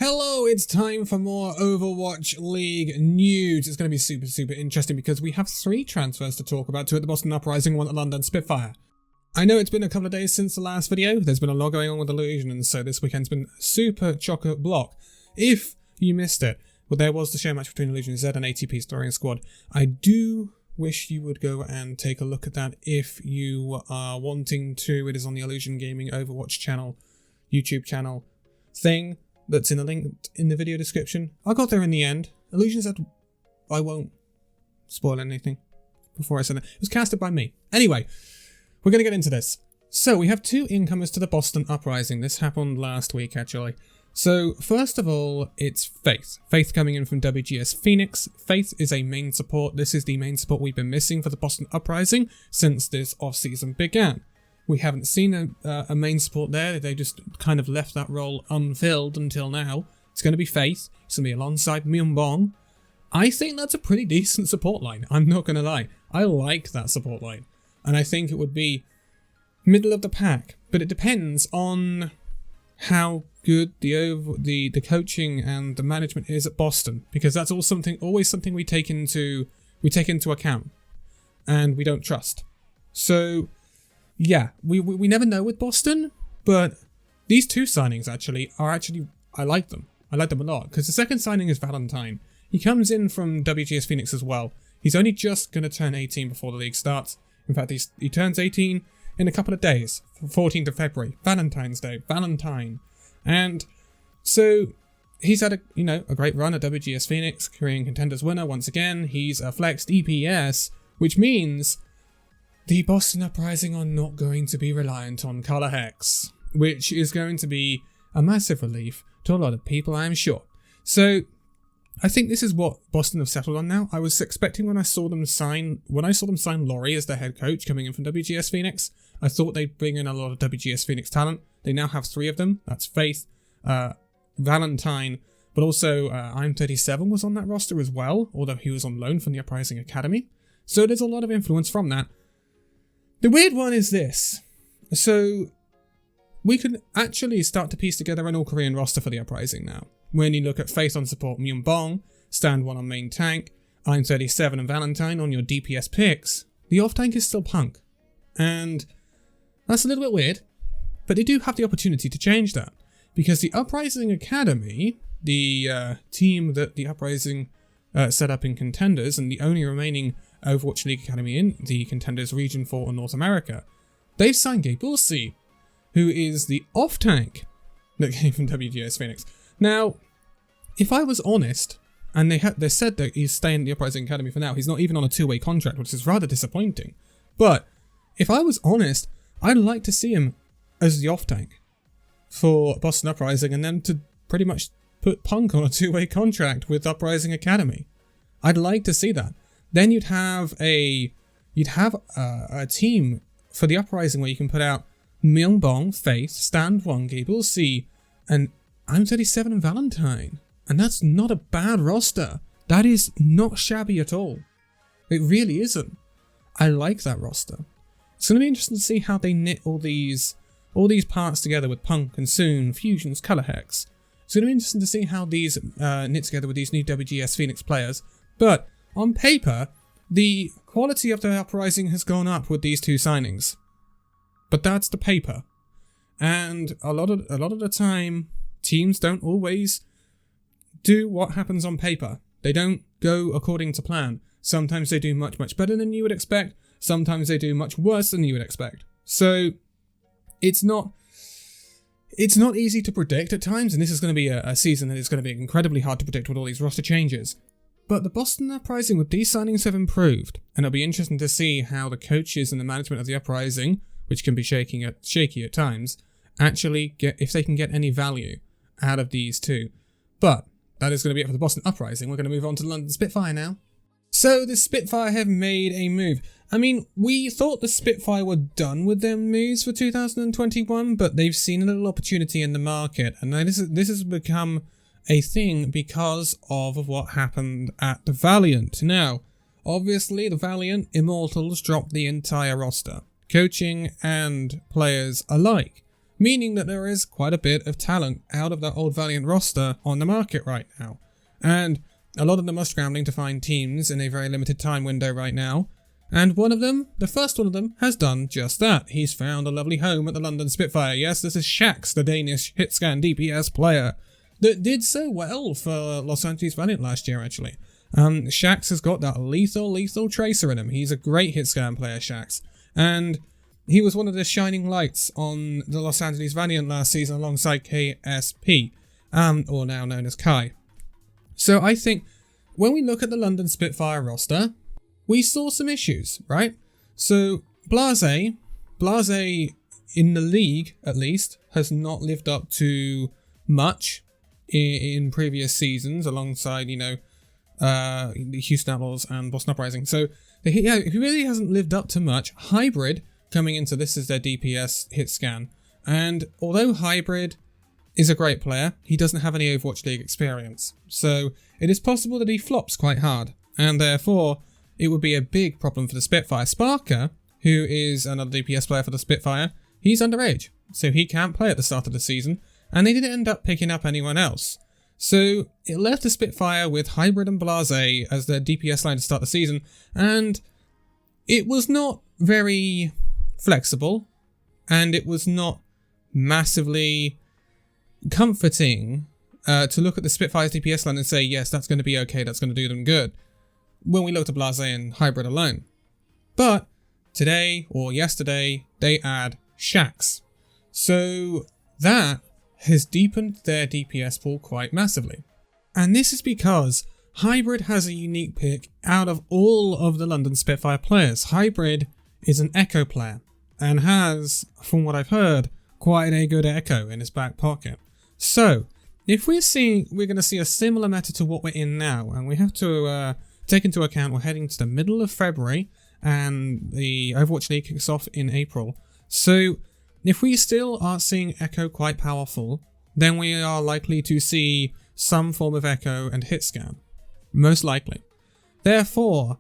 Hello, it's time for more Overwatch League news. It's going to be super interesting because we have 3 transfers to talk about, 2 at the Boston Uprising, 1 at London Spitfire. I know it's been a couple of days since the last video. There's been a lot going on with Illusion, and so this weekend's been super chock-a-block. If you missed it, well, there was the show match between Illusion Z and ATP's Dorian Squad. I do wish you would go and take a look at that if you are wanting to. It is on the Illusion Gaming Overwatch channel, YouTube channel thing. That's in the link in the video description. I got there in the end. Illusion said I won't spoil anything before I said it. It was casted by me. Anyway, we're going to get into this. So we have 2 incomers to the Boston Uprising. This happened last week, actually. So first of all, it's Faith. Faith coming in from WGS Phoenix. Faith is a main support. This is the main support we've been missing for the Boston Uprising since this off-season began. We haven't seen a main support there. They just kind of left that role unfilled until now. It's going to be Faith. It's going to be alongside Myunbong. I think that's a pretty decent support line. I'm not going to lie. I like that support line. And I think it would be middle of the pack. But it depends on how good the coaching and the management is at Boston. Because that's always something we take into account. And we don't trust. So yeah, we never know with Boston, but these 2 signings I like them. I like them a lot, because the second signing is Valentine. He comes in from WGS Phoenix as well. He's only just going to turn 18 before the league starts. In fact, he turns 18 in a couple of days, 14th of February, Valentine's Day, Valentine. And so he's had a great run at WGS Phoenix, Korean Contenders winner once again. He's a flexed EPS, which means the Boston Uprising are not going to be reliant on Color Hex, which is going to be a massive relief to a lot of people, I'm sure. So I think this is what Boston have settled on now. I was expecting when I saw them sign Laurie as their head coach coming in from WGS Phoenix, I thought they'd bring in a lot of WGS Phoenix talent. They now have 3 of them. That's Faith, Valentine, but also I'm 37 was on that roster as well, although he was on loan from the Uprising Academy. So there's a lot of influence from that. The weird one is this. So we can actually start to piece together an all-Korean roster for the Uprising now. When you look at Faith on support, Myunbong, Stand 1 on main tank, I'm 37 and Valentine on your DPS picks, the off-tank is still Punk. And that's a little bit weird, but they do have the opportunity to change that. Because the Uprising Academy, the team that the Uprising set up in Contenders, and the only remaining Overwatch League Academy in the Contenders region for North America, they've signed Gabe Bullsey, who is the off-tank that came from WGS Phoenix. Now, if I was honest, and they said that he's staying at the Uprising Academy for now, he's not even on a 2-way contract, which is rather disappointing. But if I was honest, I'd like to see him as the off-tank for Boston Uprising, and then to pretty much put Punk on a 2-way contract with Uprising Academy. I'd like to see that. Then you'd have a team for the Uprising where you can put out Myunbong, Faith, Stand 1, Gable C, and I'm 37 and Valentine. And that's not a bad roster. That is not shabby at all. It really isn't. I like that roster. It's going to be interesting to see how they knit all these parts together with Punk and Soon, Fusions, Color Hex. It's going to be interesting to see how these knit together with these new WGS Phoenix players. But on paper, the quality of the Uprising has gone up with these 2 signings. But that's the paper. And a lot of the time, teams don't always do what happens on paper. They don't go according to plan. Sometimes they do much better than you would expect. Sometimes they do much worse than you would expect. So it's not easy to predict at times, and this is going to be a season that is going to be incredibly hard to predict with all these roster changes. But the Boston Uprising with these signings have improved, and it'll be interesting to see how the coaches and the management of the Uprising, which can be shaky at times, actually if they can get any value out of these 2. But that is going to be it for the Boston Uprising. We're going to move on to the London Spitfire now. So the Spitfire have made a move. I mean, we thought the Spitfire were done with their moves for 2021, but they've seen a little opportunity in the market, and this has become a thing because of what happened at the Valiant. Now, obviously, the Valiant Immortals dropped the entire roster, coaching and players alike, meaning that there is quite a bit of talent out of that old Valiant roster on the market right now. And a lot of them are scrambling to find teams in a very limited time window right now. And one of them, the first one of them, has done just that. He's found a lovely home at the London Spitfire. Yes, this is Shax, the Danish hitscan DPS player that did so well for Los Angeles Valiant last year, actually. Shax has got that lethal tracer in him. He's a great hitscan player, Shax. And he was one of the shining lights on the Los Angeles Valiant last season alongside KSP, or now known as Kai. So I think when we look at the London Spitfire roster, we saw some issues, right? So Blase in the league, at least, has not lived up to much in previous seasons alongside, the Houston Outlaws and Boston Uprising. So he really hasn't lived up to much. Hybrid coming into this is their DPS hit scan. And although Hybrid is a great player, he doesn't have any Overwatch League experience. So it is possible that he flops quite hard. And therefore, it would be a big problem for the Spitfire. Sparker, who is another DPS player for the Spitfire, he's underage. So he can't play at the start of the season. And they didn't end up picking up anyone else. So it left the Spitfire with Hybrid and Blase as their DPS line to start the season. And it was not very flexible. And it was not massively comforting to look at the Spitfire's DPS line and say, yes, that's going to be okay, that's going to do them good, when we looked at Blase and Hybrid alone. But today, or yesterday, they add Shax. So that has deepened their DPS pool quite massively. And this is because Hybrid has a unique pick out of all of the London Spitfire players. Hybrid is an Echo player, and has, from what I've heard, quite a good Echo in his back pocket. So, if we're going to see a similar meta to what we're in now, and we have to take into account we're heading to the middle of February, and the Overwatch League kicks off in April. So, if we still are seeing Echo quite powerful, then we are likely to see some form of Echo and hit scan. Most likely. Therefore,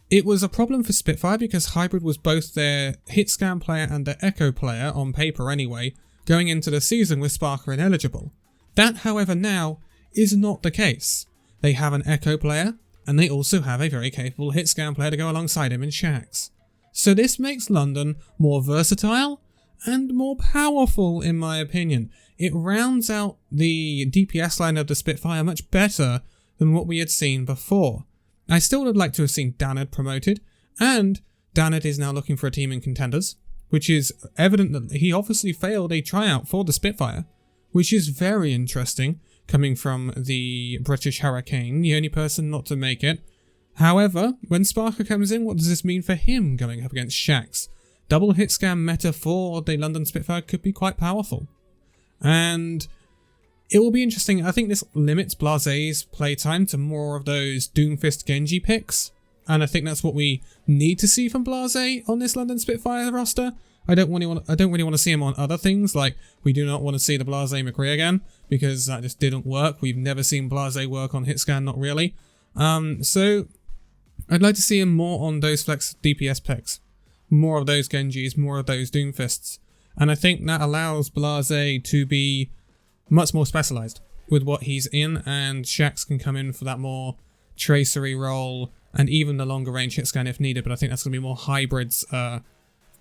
it was a problem for Spitfire because Hybrid was both their hit scan player and their Echo player, on paper anyway, going into the season with Sparker ineligible. That, however, now is not the case. They have an Echo player, and they also have a very capable hit scan player to go alongside him in Shax. So this makes London more versatile and more powerful, in my opinion. It rounds out the DPS line of the Spitfire much better than what we had seen before. I still would like to have seen Danad promoted, and Danad is now looking for a team in Contenders, which is evident that he obviously failed a tryout for the Spitfire, which is very interesting, coming from the British Hurricane, the only person not to make it. However, when Sparker comes in, what does this mean for him going up against Shax? Double hit scan meta for the London Spitfire could be quite powerful. And it will be interesting. I think this limits Blase's playtime to more of those Doomfist Genji picks. And I think that's what we need to see from Blase on this London Spitfire roster. I don't really want to see him on other things, like we do not want to see the Blase McCree again, because that just didn't work. We've never seen Blase work on hitscan, not really. So I'd like to see him more on those flex DPS picks. More of those Genjis, more of those Doomfists. And I think that allows Blase to be much more specialized with what he's in, and Shax can come in for that more tracery role and even the longer range hit scan if needed, but I think that's going to be more Hybrids,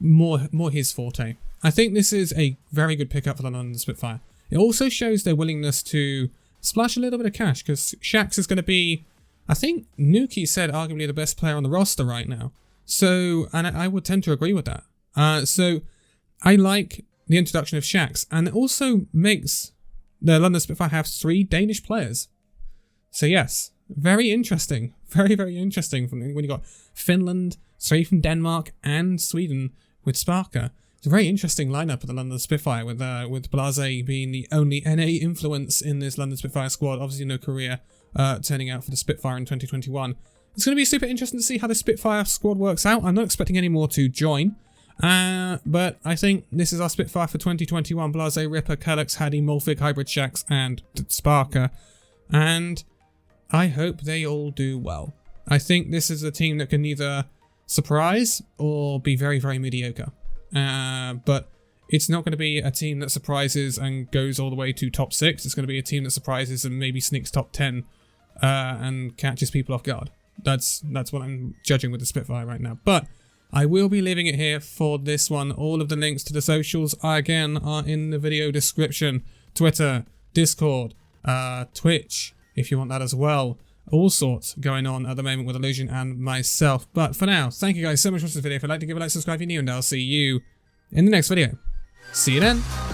more his forte. I think this is a very good pickup for the London Spitfire. It also shows their willingness to splash a little bit of cash, because Shax is going to be, I think Nuki said, arguably the best player on the roster right now. So, and I would tend to agree with that. So I like the introduction of Shax, and it also makes the London Spitfire have 3 Danish players. So yes, very interesting. Very, very interesting when you got Finland, 3 from Denmark, and Sweden with Sparker. It's a very interesting lineup of the London Spitfire, with Blase being the only NA influence in this London Spitfire squad. Obviously no career turning out for the Spitfire in 2021. It's going to be super interesting to see how the Spitfire squad works out. I'm not expecting any more to join. But I think this is our Spitfire for 2021. Blase, Ripper, Calyx, Haddy, Molfig, Hybrid, Shax, and Sparker. And I hope they all do well. I think this is a team that can either surprise or be very, very mediocre. But it's not going to be a team that surprises and goes all the way to top 6. It's going to be a team that surprises and maybe sneaks top 10 and catches people off guard. That's what I'm judging with the Spitfire right now. But I will be leaving it here for this one. All of the links to the socials are in the video description. Twitter, Discord, Twitch, if you want that as well. All sorts going on at the moment with Illusion and myself. But for now, thank you guys so much for watching this video. If you'd like to give a like, subscribe if you're new, and I'll see you in the next video. See you then.